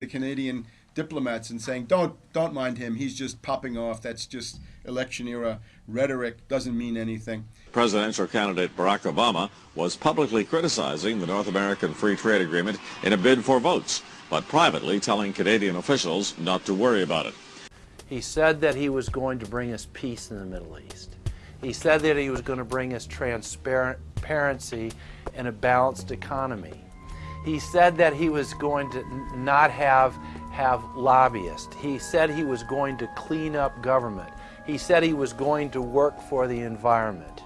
the Canadian diplomats and saying, don't mind him, he's just popping off, that's just election era rhetoric, doesn't mean anything. Presidential candidate Barack Obama was publicly criticizing the North American Free Trade Agreement in a bid for votes, but privately telling Canadian officials not to worry about it. He said that he was going to bring us peace in the Middle East. He said that he was going to bring us transparency and a balanced economy. He said that he was going to not have lobbyists. He said he was going to clean up government. He said he was going to work for the environment.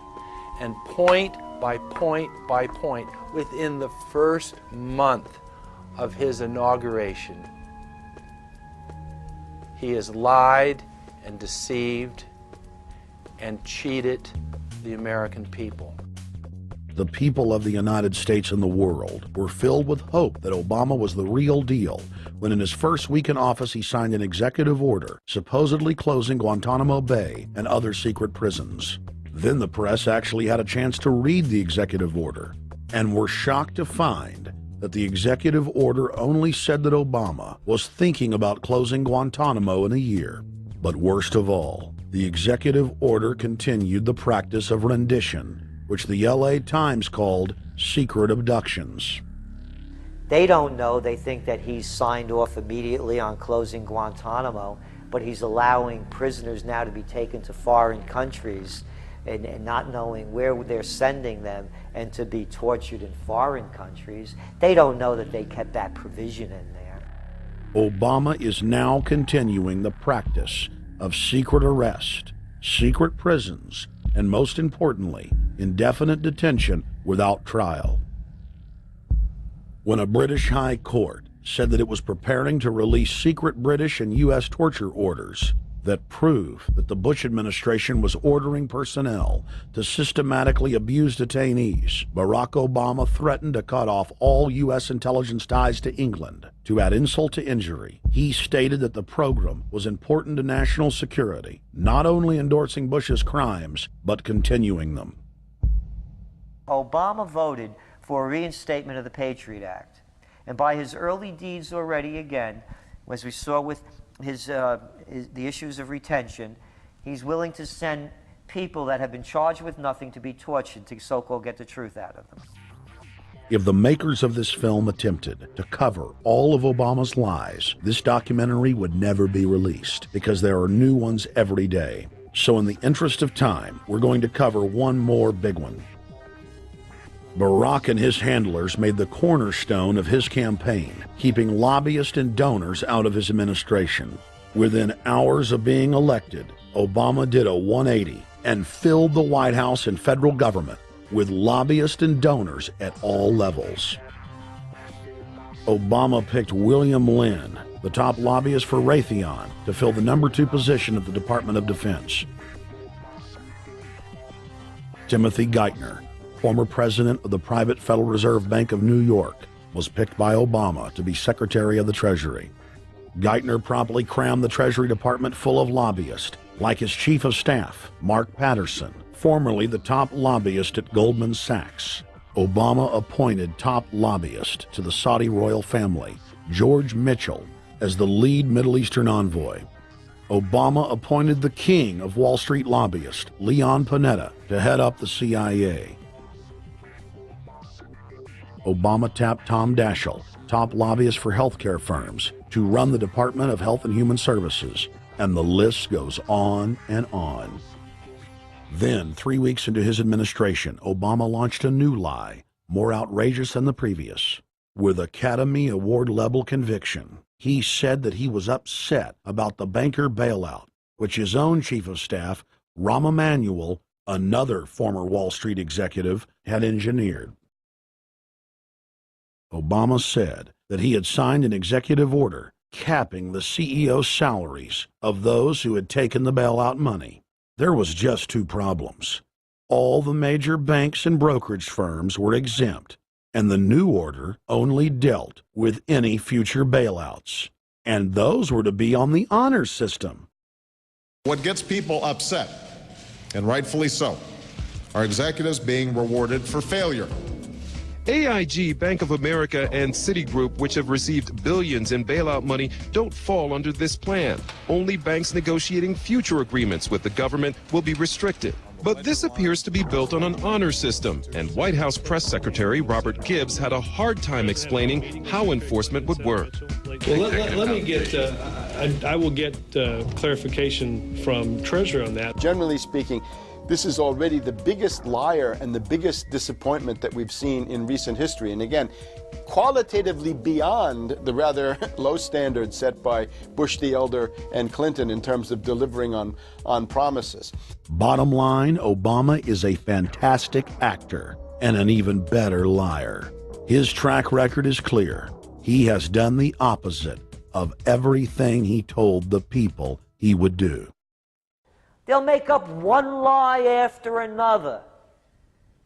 And point by point by point, within the first month of his inauguration, he has lied and deceived and cheated the American people. The people of the United States and the world were filled with hope that Obama was the real deal when in his first week in office he signed an executive order supposedly closing Guantanamo Bay and other secret prisons. Then the press actually had a chance to read the executive order and were shocked to find that the executive order only said that Obama was thinking about closing Guantanamo in a year. But worst of all, the executive order continued the practice of rendition, which the LA Times called secret abductions. They don't know. They think that he's signed off immediately on closing Guantanamo, but he's allowing prisoners now to be taken to foreign countries and not knowing where they're sending them and to be tortured in foreign countries. They don't know that they kept that provision in there. Obama is now continuing the practice of secret arrest, secret prisons, and most importantly, indefinite detention without trial. When a British High Court said that it was preparing to release secret British and U.S. torture orders that prove that the Bush administration was ordering personnel to systematically abuse detainees, Barack Obama threatened to cut off all U.S. intelligence ties to England. To add insult to injury, he stated that the program was important to national security, not only endorsing Bush's crimes, but continuing them. Obama voted for a reinstatement of the Patriot Act. And by his early deeds already, again, as we saw with the issues of retention, he's willing to send people that have been charged with nothing to be tortured to so-called get the truth out of them. If the makers of this film attempted to cover all of Obama's lies, this documentary would never be released because there are new ones every day. So in the interest of time, we're going to cover one more big one. Barack and his handlers made the cornerstone of his campaign, keeping lobbyists and donors out of his administration. Within hours of being elected, Obama did a 180 and filled the White House and federal government with lobbyists and donors at all levels. Obama picked William Lynn, the top lobbyist for Raytheon, to fill the number 2 position at the Department of Defense. Timothy Geithner, former president of the private Federal Reserve Bank of New York, was picked by Obama to be Secretary of the Treasury. Geithner promptly crammed the Treasury Department full of lobbyists, like his chief of staff, Mark Patterson, formerly the top lobbyist at Goldman Sachs. Obama appointed top lobbyist to the Saudi royal family, George Mitchell, as the lead Middle Eastern envoy. Obama appointed the king of Wall Street lobbyists, Leon Panetta, to head up the CIA. Obama tapped Tom Daschle, top lobbyist for healthcare firms, to run the Department of Health and Human Services, and the list goes on and on. Then, 3 weeks into his administration, Obama launched a new lie, more outrageous than the previous. With Academy Award-level conviction, he said that he was upset about the banker bailout, which his own chief of staff, Rahm Emanuel, another former Wall Street executive, had engineered. Obama said that he had signed an executive order capping the CEO's salaries of those who had taken the bailout money. There was just 2 problems. All the major banks and brokerage firms were exempt, and the new order only dealt with any future bailouts, and those were to be on the honor system. What gets people upset, and rightfully so, are executives being rewarded for failure. AIG, Bank of America, and Citigroup, which have received billions in bailout money, don't fall under this plan. Only banks negotiating future agreements with the government will be restricted. But this appears to be built on an honor system, and White House Press Secretary Robert Gibbs had a hard time explaining how enforcement would work. Well, let me get, I will get clarification from Treasury on that. Generally speaking, this is already the biggest liar and the biggest disappointment that we've seen in recent history. And again, qualitatively beyond the rather low standards set by Bush the Elder and Clinton in terms of delivering on promises. Bottom line, Obama is a fantastic actor and an even better liar. His track record is clear. He has done the opposite of everything he told the people he would do. They'll make up one lie after another.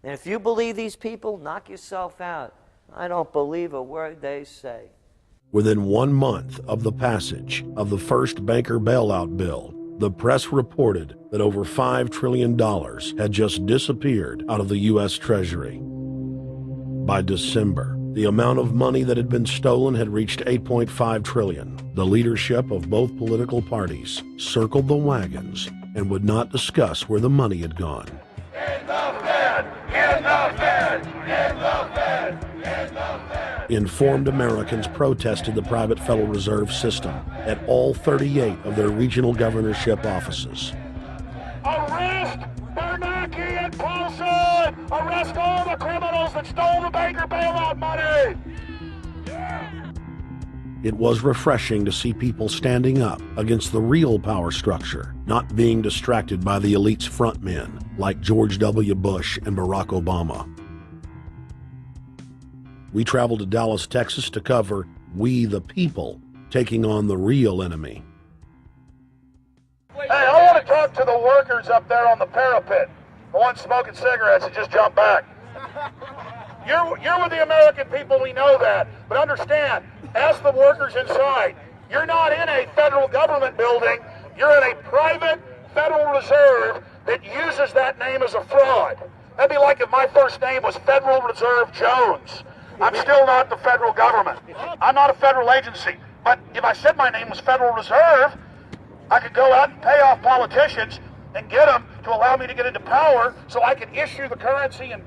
And if you believe these people, knock yourself out. I don't believe a word they say. Within 1 month of the passage of the first banker bailout bill, the press reported that over $5 trillion had just disappeared out of the U.S. Treasury. By December, the amount of money that had been stolen had reached $8.5 trillion. The leadership of both political parties circled the wagons and would not discuss where the money had gone. In the Fed! In the Fed! In the Fed! In the Fed! Informed Americans protested the private Federal Reserve System at all 38 of their regional governorship offices. Arrest Bernanke and Paulson! Arrest all the criminals that stole the banker bailout money! It was refreshing to see people standing up against the real power structure, not being distracted by the elite's frontmen like George W. Bush and Barack Obama. We traveled to Dallas, Texas to cover We the People taking on the real enemy. Hey, I want to talk to the workers up there on the parapet. The ones smoking cigarettes that just jumped back. You're with the American people, we know that. But understand, ask the workers inside. You're not in a federal government building. You're in a private Federal Reserve that uses that name as a fraud. That'd be like if my first name was Federal Reserve Jones. I'm still not the federal government. I'm not a federal agency. But if I said my name was Federal Reserve, I could go out and pay off politicians and get them to allow me to get into power so I could issue the currency and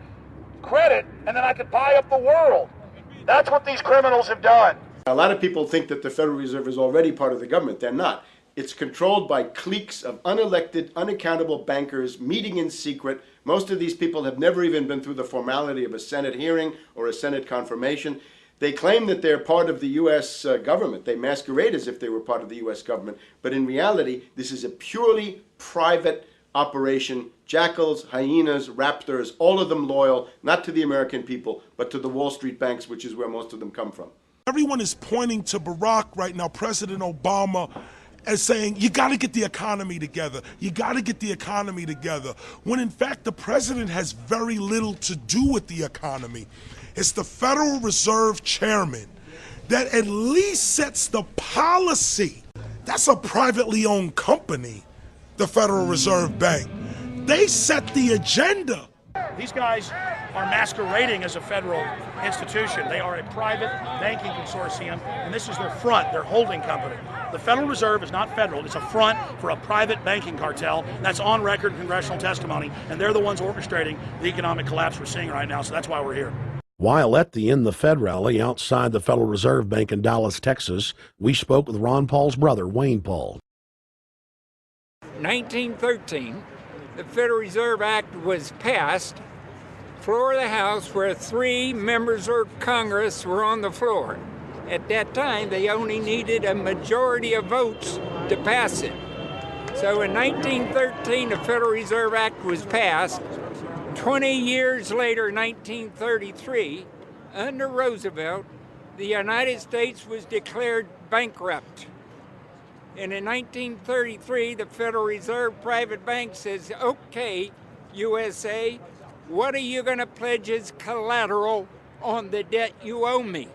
credit, and then I could buy up the world. That's what these criminals have done. A lot of people think that the Federal Reserve is already part of the government. They're not. It's controlled by cliques of unelected, unaccountable bankers meeting in secret. Most of these people have never even been through the formality of a Senate hearing or a Senate confirmation. They claim that they're part of the U.S. government. They masquerade as if they were part of the U.S. government. But in reality, this is a purely private operation. Jackals, hyenas, raptors, all of them loyal, not to the American people, but to the Wall Street banks, which is where most of them come from. Everyone is pointing to Barack right now, President Obama, as saying, you got to get the economy together. You got to get the economy together. When in fact, the president has very little to do with the economy. It's the Federal Reserve chairman that at least sets the policy. That's a privately owned company, the Federal Reserve Bank. They set the agenda. These guys are masquerading as a federal institution. They are a private banking consortium, and this is their front, their holding company. The Federal Reserve is not federal. It's a front for a private banking cartel. That's on record in congressional testimony, and they're the ones orchestrating the economic collapse we're seeing right now, so that's why we're here. While at the In the Fed rally outside the Federal Reserve Bank in Dallas, Texas, we spoke with Ron Paul's brother, Wayne Paul. 1913, the Federal Reserve Act was passed, floor of the House, where 3 members of Congress were on the floor. At that time, they only needed a majority of votes to pass it. So in 1913, the Federal Reserve Act was passed. 20 years later, 1933, under Roosevelt, the United States was declared bankrupt. And in 1933, the Federal Reserve private bank says, okay, USA, what are you going to pledge as collateral on the debt you owe me?